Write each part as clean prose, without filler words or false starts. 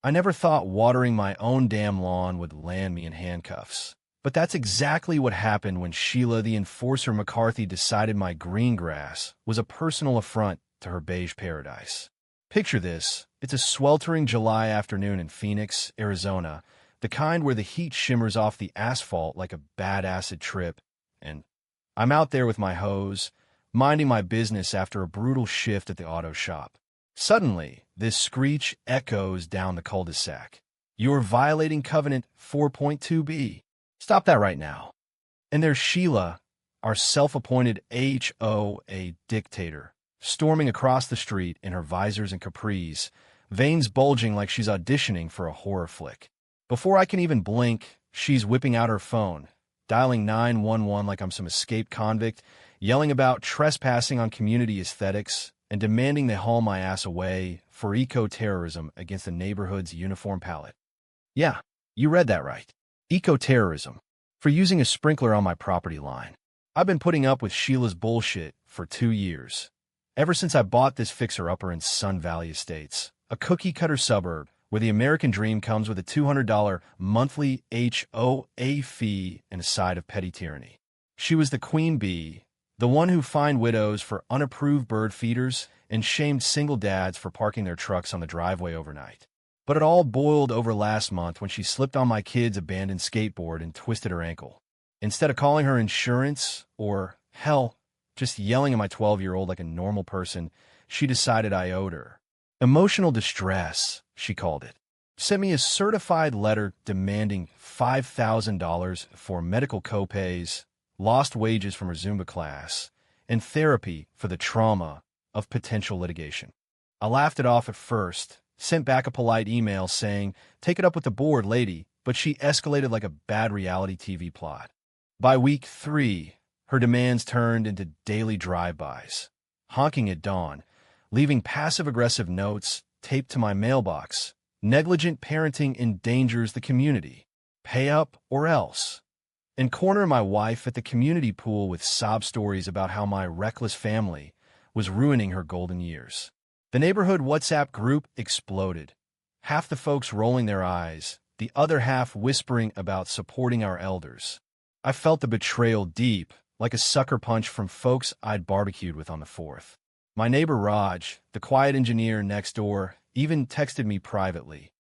I never thought watering my own damn lawn would land me in handcuffs. But that's exactly what happened when Sheila the Enforcer McCarthy decided my green grass was a personal affront to her beige paradise. Picture this. It's a sweltering July afternoon in Phoenix, Arizona, the kind where the heat shimmers off the asphalt like a bad acid trip, and I'm out there with my hose, minding my business after a brutal shift at the auto shop. Suddenly, this screech echoes down the cul-de-sac. "You're violating Covenant 4.2b. Stop that right now." And there's Sheila, our self-appointed HOA dictator, storming across the street in her visors and capris, veins bulging like she's auditioning for a horror flick. Before I can even blink, she's whipping out her phone, dialing 911 like I'm some escaped convict, yelling about trespassing on community aesthetics, and demanding they haul my ass away for eco-terrorism against the neighborhood's uniform palette. Yeah, you read that right. Eco-terrorism. For using a sprinkler on my property line. I've been putting up with Sheila's bullshit for 2 years. Ever since I bought this fixer-upper in Sun Valley Estates, a cookie-cutter suburb where the American dream comes with a $200 monthly HOA fee and a side of petty tyranny. She was the queen bee, the one who fined widows for unapproved bird feeders and shamed single dads for parking their trucks on the driveway overnight. But it all boiled over last month when she slipped on my kid's abandoned skateboard and twisted her ankle. Instead of calling her insurance or, hell, just yelling at my 12-year-old like a normal person, she decided I owed her. Emotional distress, she called it. Sent me a certified letter demanding $5,000 for medical copays, lost wages from her Zumba class, and therapy for the trauma of potential litigation. I laughed it off at first, sent back a polite email saying, "Take it up with the board, lady," but she escalated like a bad reality TV plot. By week 3, her demands turned into daily drive-bys, honking at dawn, leaving passive-aggressive notes taped to my mailbox. "Negligent parenting endangers the community. Pay up or else." And corner my wife at the community pool with sob stories about how my reckless family was ruining her golden years. The neighborhood WhatsApp group exploded, half the folks rolling their eyes, the other half whispering about supporting our elders. I felt the betrayal deep, like a sucker punch from folks I'd barbecued with on the 4th. My neighbor Raj, the quiet engineer next door, even texted me privately.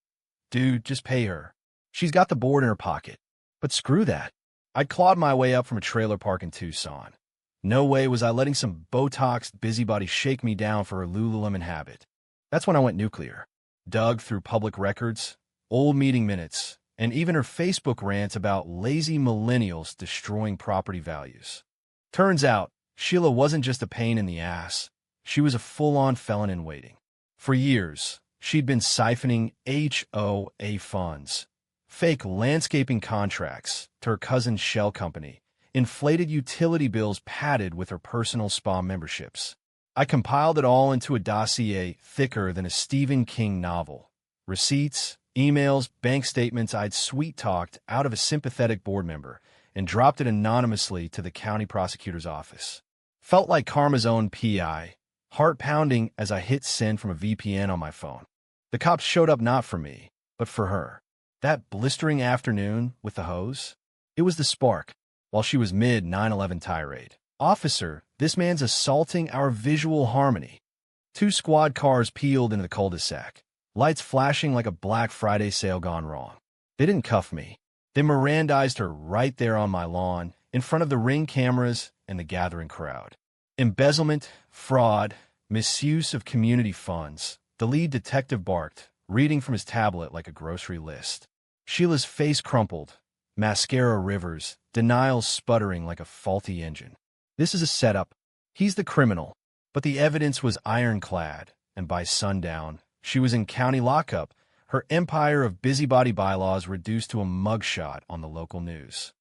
"Dude, just pay her. She's got the board in her pocket." But screw that. I'd clawed my way up from a trailer park in Tucson. No way was I letting some Botoxed busybody shake me down for her Lululemon habit. That's when I went nuclear. Dug through public records, old meeting minutes, and even her Facebook rants about lazy millennials destroying property values. Turns out, Sheila wasn't just a pain in the ass. She was a full-on felon in waiting. For years, she'd been siphoning HOA funds, fake landscaping contracts to her cousin's shell company, inflated utility bills padded with her personal spa memberships. I compiled it all into a dossier thicker than a Stephen King novel. Receipts, emails, bank statements I'd sweet-talked out of a sympathetic board member and dropped it anonymously to the county prosecutor's office. Felt like karma's own PI, heart-pounding as I hit send from a VPN on my phone. The cops showed up not for me, but for her. That blistering afternoon with the hose? It was the spark. While she was mid-9/11 tirade. "Officer, this man's assaulting our visual harmony." 2 squad cars peeled into the cul-de-sac, lights flashing like a Black Friday sale gone wrong. They didn't cuff me. They Mirandized her right there on my lawn, in front of the Ring cameras and the gathering crowd. Embezzlement, fraud, misuse of community funds. The lead detective barked, reading from his tablet like a grocery list. Sheila's face crumpled, mascara rivers, denials sputtering like a faulty engine. This is a setup. He's the criminal. But the evidence was ironclad, and by sundown, she was in county lockup, her empire of busybody bylaws reduced to a mugshot on the local news.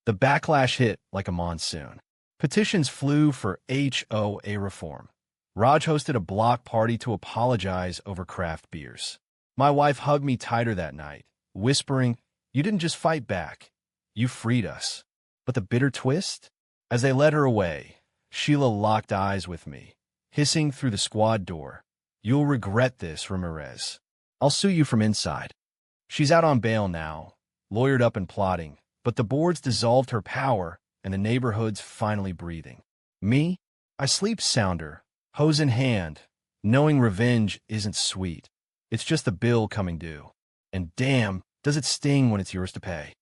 The backlash hit like a monsoon. Petitions flew for HOA reform. Raj hosted a block party to apologize over craft beers. My wife hugged me tighter that night, whispering, "You didn't just fight back. You freed us." But the bitter twist? As they led her away, Sheila locked eyes with me, hissing through the squad door, "You'll regret this, Ramirez." I'll sue you from inside. She's out on bail now, lawyered up and plotting, but the boards dissolved her power and the neighborhood's finally breathing. Me? I sleep sounder, hose in hand, knowing revenge isn't sweet. It's just the bill coming due. And damn, does it sting when it's yours to pay.